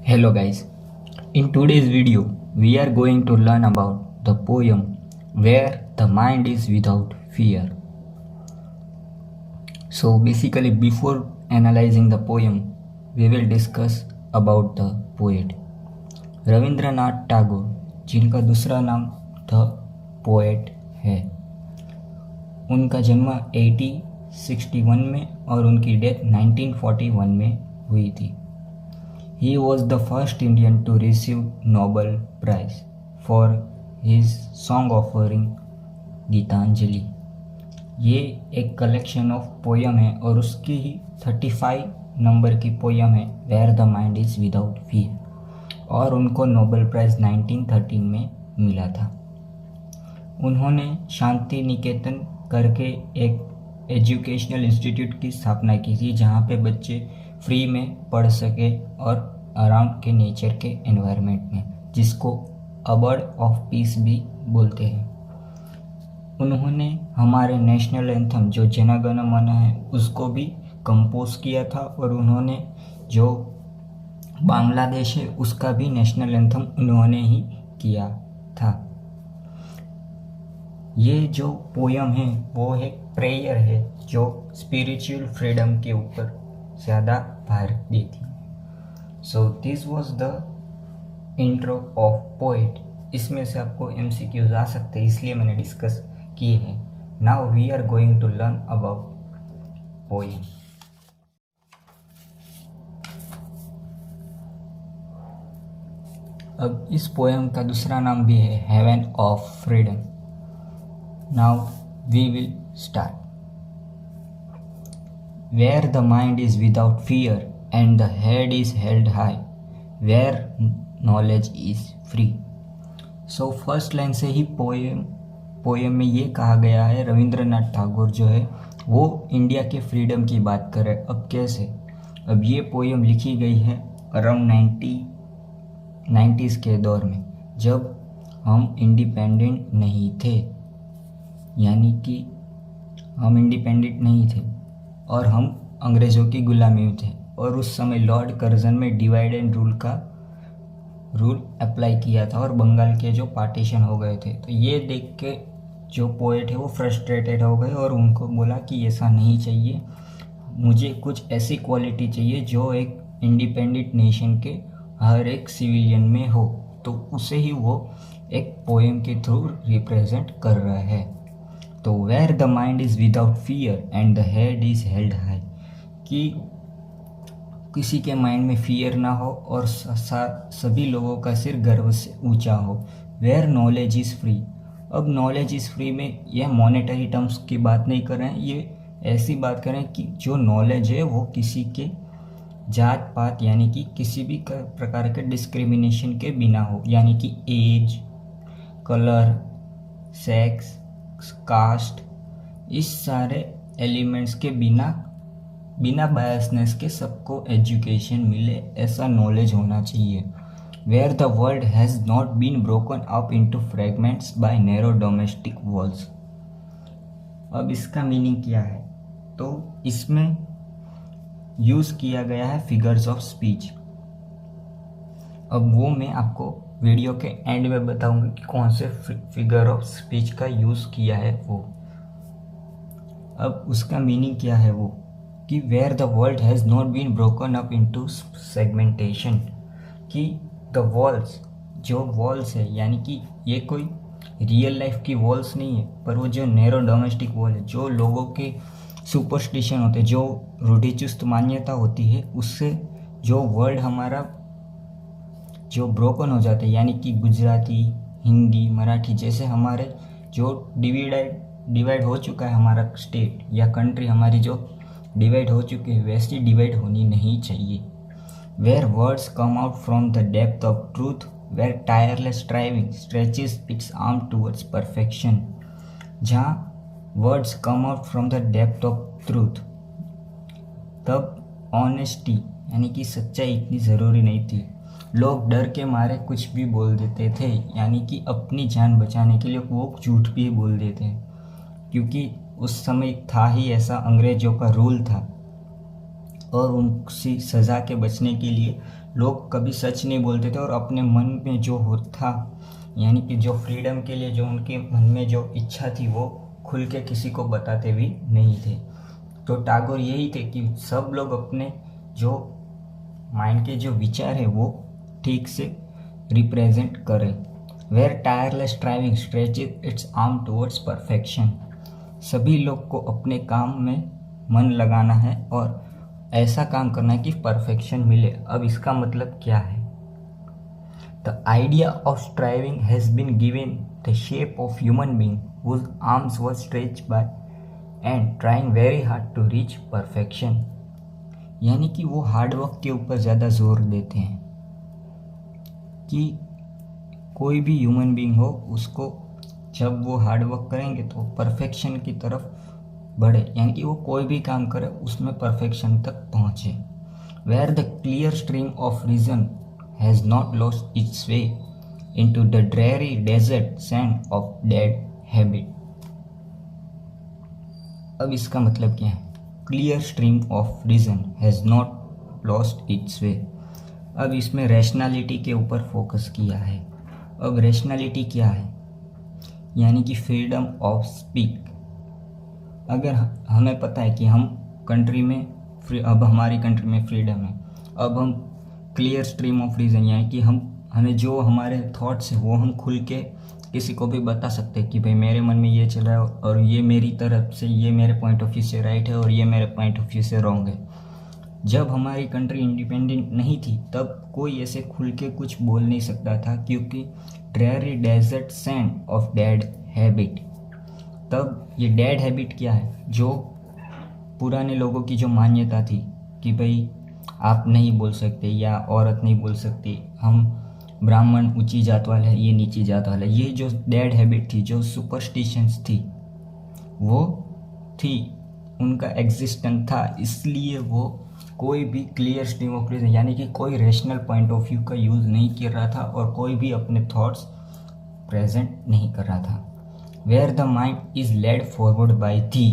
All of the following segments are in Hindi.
Hello guys, in today's video we are going to learn about the poem Where the Mind is Without Fear. So basically before analyzing the poem we will discuss about the poet Rabindranath Tagore, जिनका दूसरा नाम द पोएट है। उनका जन्म 1861 में और उनकी डेथ 1941 में हुई थी। He was the first Indian to receive Nobel Prize for his song offering Geetanjali. ये एक कलेक्शन ऑफ पोयम है और उसकी ही 35 नंबर की पोयम है where the mind is without fear, और उनको नोबेल प्राइज़ 1913 में मिला था। उन्होंने शांति निकेतन करके एक एजुकेशनल इंस्टीट्यूट की स्थापना की थी जहाँ पे बच्चे फ्री में पढ़ सके और अराउंड के नेचर के एनवायरनमेंट में, जिसको अबर्ड ऑफ पीस भी बोलते हैं। उन्होंने हमारे नेशनल एंथम जो जन गण मन है उसको भी कंपोज किया था, और उन्होंने जो बांग्लादेश है उसका भी नेशनल एंथम उन्होंने ही किया था। ये जो पोयम है वो एक प्रेयर है जो स्पिरिचुअल फ्रीडम के ऊपर ज़्यादा भार देती है। So this was the intro of poet. इसमें से आपको MCQs आ सकते हैं, इसलिए मैंने डिस्कस किए हैं। Now we are going to learn about poem. अब इस पोएम का दूसरा नाम भी है heaven of freedom. Now we will start. Where the mind is without fear and the head is held high, where knowledge is free. So first line से ही पोएम में ये कहा गया है, रविंद्रनाथ टैगोर जो है वो इंडिया के फ्रीडम की बात कर रहे हैं। अब कैसे? अब ये पोएम लिखी गई है अराउंड 90s के दौर में, जब हम इंडिपेंडेंट नहीं थे, यानी कि हम इंडिपेंडेंट नहीं थे और हम अंग्रेज़ों की गुलामी में थे, और उस समय लॉर्ड कर्जन में डिवाइड एंड रूल का रूल अप्लाई किया था और बंगाल के जो पार्टीशन हो गए थे। तो ये देख के जो पोएट है वो फ्रस्ट्रेटेड हो गए और उनको बोला कि ऐसा नहीं चाहिए, मुझे कुछ ऐसी क्वालिटी चाहिए जो एक इंडिपेंडेंट नेशन के हर एक सिविलियन में हो। तो उसे ही वो एक पोएम के थ्रू रिप्रेजेंट कर रहा है। तो where the mind is without fear and the head is held high, कि किसी के माइंड में फियर ना हो और सभी लोगों का सिर गर्व से ऊंचा हो। Where knowledge is free. अब नॉलेज इज़ फ्री में यह मॉनेटरी टर्म्स की बात नहीं कर रहे हैं, ये ऐसी बात करें कि जो नॉलेज है वो किसी के जात पात यानी कि किसी भी प्रकार के डिस्क्रिमिनेशन के बिना हो, यानी कि एज, कलर, सेक्स, कास्ट, इस सारे एलिमेंट्स के बिना बायसनेस के सबको एजुकेशन मिले, ऐसा नॉलेज होना चाहिए। Where the world has not been broken up into fragments by narrow domestic walls. अब इसका मीनिंग क्या है? तो इसमें यूज़ किया गया है फिगर्स ऑफ स्पीच। अब वो मैं आपको वीडियो के एंड में बताऊंगा कि कौन से फिगर ऑफ स्पीच का यूज़ किया है वो। अब उसका मीनिंग क्या है वो कि where the world has not been broken up into segmentation, कि द वॉल्स, जो वॉल्स है यानी कि ये कोई रियल लाइफ की वॉल्स नहीं है, पर वो जो नैरो डोमेस्टिक वॉल है, जो लोगों के सुपरस्टिशन होते हैं, जो रूढ़िचुस्त मान्यता होती है, उससे जो वर्ल्ड हमारा जो ब्रोकन हो जाते हैं, यानी कि गुजराती, हिंदी, मराठी जैसे हमारे जो डिवाइड हो चुका है हमारा स्टेट या कंट्री हमारी जो डिवाइड हो चुकी है, वैसी डिवाइड होनी नहीं चाहिए। Where words come out from the depth of truth, where tireless striving stretches its arm towards perfection. जहाँ words come out from the depth of truth, तब ऑनेस्टी यानी कि सच्चाई इतनी ज़रूरी नहीं थी। लोग डर के मारे कुछ भी बोल देते थे, यानी कि अपनी जान बचाने के लिए वो झूठ भी बोल देते हैं, क्योंकि उस समय था ही ऐसा, अंग्रेज़ों का रूल था। और उनसी सज़ा के बचने के लिए लोग कभी सच नहीं बोलते थे और अपने मन में जो होता, यानी कि जो फ्रीडम के लिए जो उनके मन में जो इच्छा थी वो खुल के किसी को बताते भी नहीं थे। तो टैगोर यही थे कि सब लोग अपने जो माइंड के जो विचार है वो ठीक से रिप्रेजेंट करें। Where tireless striving stretches its arm towards perfection. सभी लोग को अपने काम में मन लगाना है और ऐसा काम करना है कि परफेक्शन मिले। अब इसका मतलब क्या है? The idea of striving has been given the shape of human being whose arms were stretched by and trying very hard to reach perfection। यानी कि वो हार्ड वर्क के ऊपर ज़्यादा जोर देते हैं कि कोई भी ह्यूमन बीइंग हो उसको जब वो हार्ड वर्क करेंगे तो परफेक्शन की तरफ बढ़े, यानी कि वो कोई भी काम करे उसमें परफेक्शन तक पहुँचे। Where the clear stream of reason has not lost its way into the dreary desert sand of dead habit। अब इसका मतलब क्या है? Clear stream of reason has not lost its way. अब इसमें रैशनैलिटी के ऊपर फोकस किया है। अब रैशनैलिटी क्या है? यानी कि फ्रीडम ऑफ स्पीक। अगर हमें पता है कि हम कंट्री में अब हमारी कंट्री में फ्रीडम है, अब हम क्लियर स्ट्रीम ऑफ रीज़न यानी कि हमें जो हमारे थॉट्स हैं वो हम खुल के किसी को भी बता सकते हैं कि भाई मेरे मन में ये चल रहा है और ये मेरी तरफ से, ये मेरे पॉइंट ऑफ व्यू से राइट है और ये मेरे पॉइंट ऑफ व्यू से रॉन्ग है। जब हमारी कंट्री इंडिपेंडेंट नहीं थी तब कोई ऐसे खुल के कुछ बोल नहीं सकता था, क्योंकि dreary desert sand of dead habit. तब ये डेड हैबिट क्या है? जो पुराने लोगों की जो मान्यता थी कि भाई आप नहीं बोल सकते या औरत नहीं बोल सकती, हम ब्राह्मण ऊंची जात वाले हैं, ये नीची जात वाले, ये जो डेड हैबिट थी, जो सुपरस्टिशंस थी, वो थी, उनका एग्जिस्टेंस था। इसलिए वो कोई भी क्लियर स्ट्रीम ऑफ रीजन यानी कि कोई रैशनल पॉइंट ऑफ व्यू का यूज़ नहीं कर रहा था और कोई भी अपने थॉट्स प्रेजेंट नहीं कर रहा था। Where the mind is led forward by thee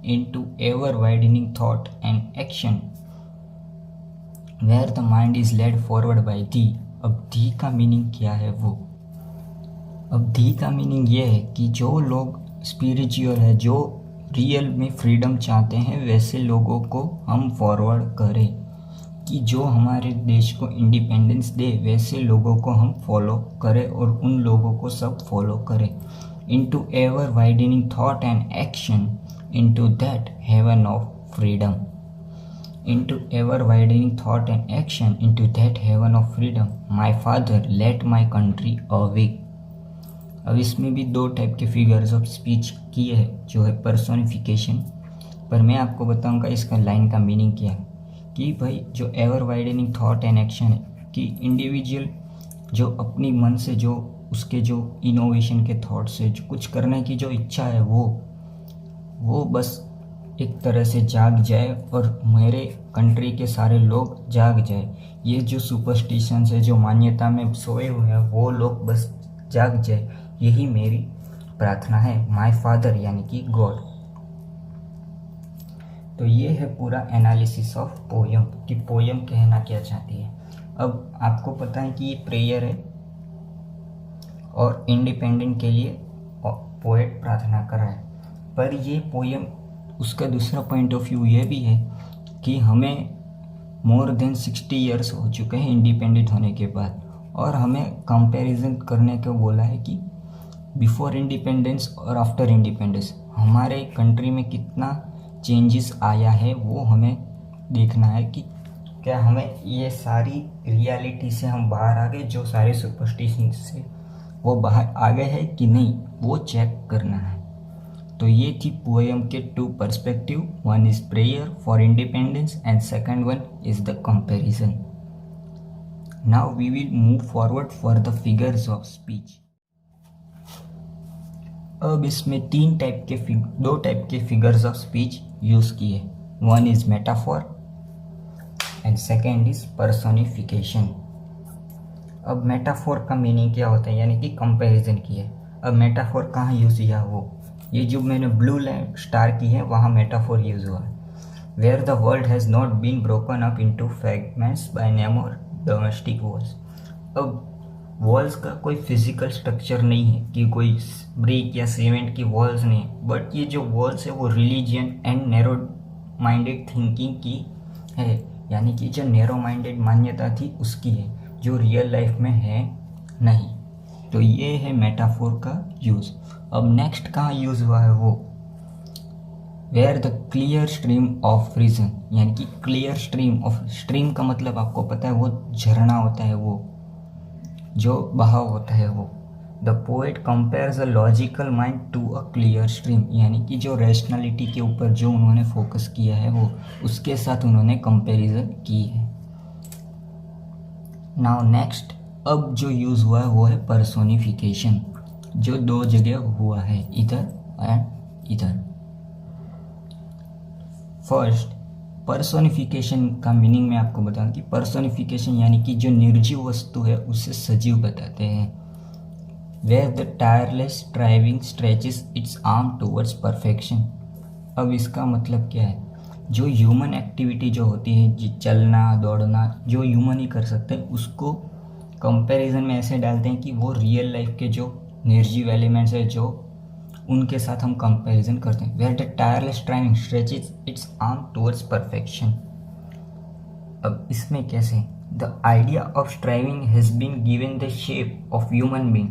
into ever widening thought and action. Where the mind is led forward by thee. अब दी का मीनिंग क्या है? अब दी का मीनिंग ये है कि जो लोग स्पिरिचुअल है, जो रियल में फ्रीडम चाहते हैं, वैसे लोगों को हम फॉरवर्ड करें, कि जो हमारे देश को इंडिपेंडेंस दे वैसे लोगों को हम फॉलो करें और उन लोगों को सब फॉलो करें। Into ever widening thought and action into that heaven of freedom. Into ever widening thought and action into that heaven of freedom, my father let my country awake। अब इसमें भी दो टाइप के फिगर्स ऑफ स्पीच किए हैं, जो है पर्सोनिफिकेशन। पर मैं आपको बताऊंगा इसका लाइन का मीनिंग क्या है, कि भाई जो ever widening thought and action है, कि इंडिविजुअल जो अपनी मन से जो उसके जो इनोवेशन के थॉट से जो कुछ करने की जो इच्छा है वो बस एक तरह से जाग जाए और मेरे कंट्री के सारे लोग जाग जाए। ये जो सुपरस्टिशंस है, जो मान्यता में सोए हुए हैं, वो लोग बस जाग जाए, यही मेरी प्रार्थना है। माय फादर यानी कि गॉड। तो ये है पूरा एनालिसिस ऑफ पोयम कि पोयम कहना क्या चाहती है। अब आपको पता है कि ये प्रेयर है और इंडिपेंडेंट के लिए पोएट प्रार्थना कर रहा है, पर ये पोयम उसका दूसरा पॉइंट ऑफ व्यू ये भी है कि हमें मोर देन 60 ईयर्स हो चुके हैं इंडिपेंडेंट होने के बाद, और हमें कंपैरिजन करने को बोला है कि बिफोर इंडिपेंडेंस और आफ्टर इंडिपेंडेंस हमारे कंट्री में कितना चेंजेस आया है, वो हमें देखना है कि क्या हमें ये सारी रियलिटी से हम बाहर आ गए, जो सारे सुपरस्टिशन से वो बाहर आ गए हैं कि नहीं, वो चेक करना है। तो ये थी पोएम के two perspective, one is prayer for independence and second one is the comparison. Now we will move forward for the figures of speech. अब इसमें दो टाइप के फिगर्स ऑफ स्पीच यूज किए, one is metaphor and second is personification. अब मेटाफोर का मीनिंग क्या होता है, यानी कि कंपैरिजन की है। अब मेटाफोर कहाँ यूज किया, वो ये जो मैंने ब्लू लाइन स्टार की है वहाँ मेटाफोर यूज़ हुआ है। where the world has not been broken up into fragments by name or domestic walls। अब वॉल्स का कोई फिजिकल स्ट्रक्चर नहीं है कि कोई ब्रिक या सीमेंट की वॉल्स नहीं है, बट ये जो वॉल्स है वो religion and narrow minded thinking की है, यानी कि जो नैरो माइंडेड मान्यता थी उसकी है, जो रियल लाइफ में है नहीं। तो ये है मेटाफोर का यूज़। अब नेक्स्ट कहाँ यूज़ हुआ है वो, where the clear stream of reason, यानी कि क्लियर स्ट्रीम ऑफ, स्ट्रीम का मतलब आपको पता है वो झरना होता है, वो जो बहाव होता है वो। The poet compares a logical mind to a clear stream, यानी कि जो रैशनैलिटी के ऊपर जो उन्होंने फोकस किया है वो उसके साथ उन्होंने कंपैरिजन की है। नाउ नेक्स्ट, अब जो यूज़ हुआ है वो है पर्सोनिफिकेशन, जो दो जगह हुआ है, इधर एंड इधर। फर्स्ट, पर्सोनिफिकेशन का मीनिंग मैं आपको बताऊं कि पर्सोनिफिकेशन यानी कि जो निर्जीव वस्तु है उसे सजीव बताते हैं। Where the tireless striving stretches its arm towards perfection. अब इसका मतलब क्या है, जो ह्यूमन एक्टिविटी जो होती है, चलना दौड़ना, जो ह्यूमन ही कर सकते हैं, उसको कंपैरिजन में ऐसे डालते हैं कि वो रियल लाइफ के जो निर्जीव एलिमेंट्स है जो उनके साथ हम कंपैरिजन करते हैं। Where the tireless striving stretches its arm towards perfection. अब इसमें कैसे, the idea of striving has been given the shape of human being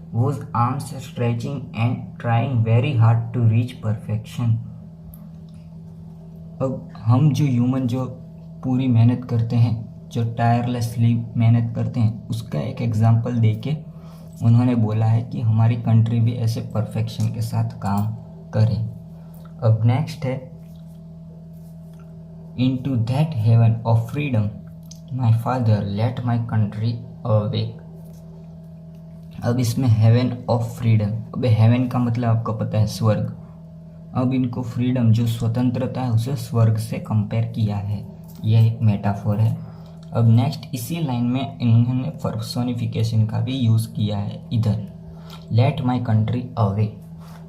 whose arms are stretching and trying very hard to reach perfection। अब हम जो ह्यूमन जो पूरी मेहनत करते हैं, जो टायरलेसली मेहनत करते हैं, उसका एक एग्जांपल देके उन्होंने बोला है कि हमारी कंट्री भी ऐसे परफेक्शन के साथ काम करे। अब नेक्स्ट है, into that heaven of freedom my father let my country awake. अब इसमें हेवन ऑफ फ्रीडम, अब हेवन का मतलब आपको पता है स्वर्ग। अब इनको फ्रीडम जो स्वतंत्रता है उसे स्वर्ग से कंपेयर किया है, यह एक मेटाफोर है। अब नेक्स्ट, इसी लाइन में इन्होंने पर्सोनिफिकेशन का भी यूज़ किया है इधर, let my country away.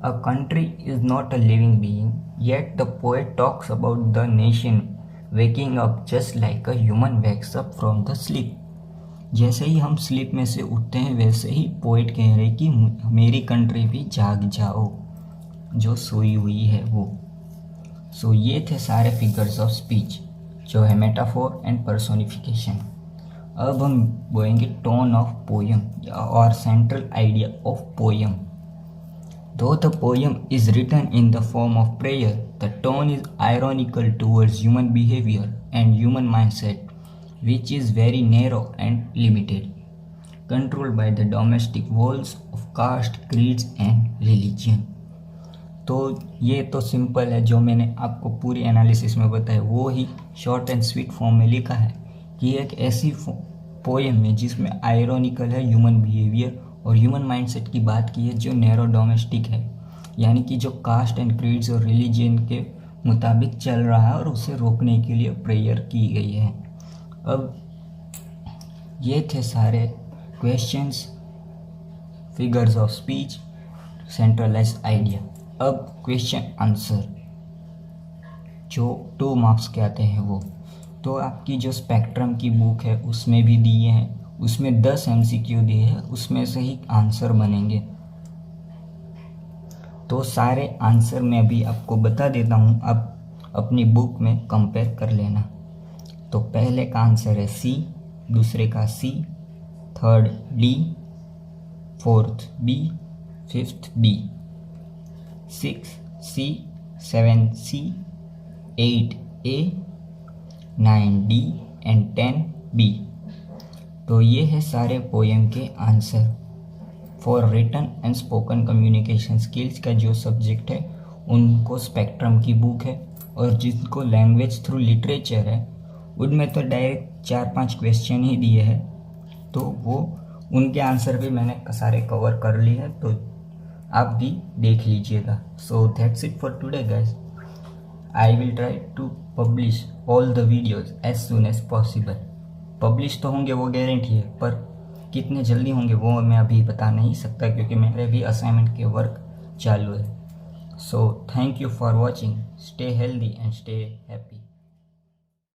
A country is not a living being yet the poet talks about the nation waking up just like a human wakes up from the sleep. जैसे ही हम स्लीप में से उठते हैं वैसे ही पोएट कह रहे कि मेरी कंट्री भी जाग जाओ जो सोई हुई है वो। सो ये थे सारे फिगर्स ऑफ स्पीच जो है मेटाफोर एंड पर्सोनिफिकेशन। अब हम बोलेंगे टोन ऑफ पोयम और central idea of poem. Though the poem is written in the form of prayer, the tone is ironical towards human behaviour and human mindset which is very narrow and limited, controlled by the domestic walls of caste, creeds and religion। तो ये तो सिंपल है, जो मैंने आपको पूरी एनालिसिस में बताया वो ही शॉर्ट एंड स्वीट फॉर्म में लिखा है कि एक ऐसी पोएम है जिसमें आयरॉनिकल है ह्यूमन बिहेवियर और ह्यूमन माइंडसेट की बात की है जो नैरो डोमेस्टिक है, यानी कि जो कास्ट एंड क्रीड्स और रिलीजन के मुताबिक चल रहा है और उसे रोकने के लिए प्रेयर की गई है। अब ये थे सारे questions, figures of speech, centralised idea. अब क्वेश्चन आंसर जो 2 मार्क्स के आते हैं वो तो आपकी जो स्पेक्ट्रम की बुक है उसमें भी दिए हैं, उसमें 10 MCQ दिए हैं, उसमें से ही आंसर बनेंगे। तो सारे आंसर मैं अभी आपको बता देता हूँ, आप अपनी बुक में कंपेयर कर लेना। तो पहले का आंसर है सी, दूसरे का C, third D, fourth B, fifth B, 6 C, 7 C, 8 A, 9 D and 10 B. तो ये है सारे पोएम के answer. For written and spoken communication skills का जो सब्जेक्ट है उनको स्पेक्ट्रम की बुक है, और जिनको लैंग्वेज थ्रू लिटरेचर है उनमें तो डायरेक्ट 4-5 क्वेश्चन ही दिए हैं, तो वो उनके आंसर भी मैंने सारे कवर कर लिए हैं, तो आप भी देख लीजिएगा। So that's it for today guys. I will try to publish all the videos as soon as possible. Publish तो होंगे वो गारंटी है, पर कितने जल्दी होंगे वो मैं अभी बता नहीं सकता क्योंकि मेरे भी असाइनमेंट के वर्क चालू है। So thank you for watching. Stay healthy and stay happy.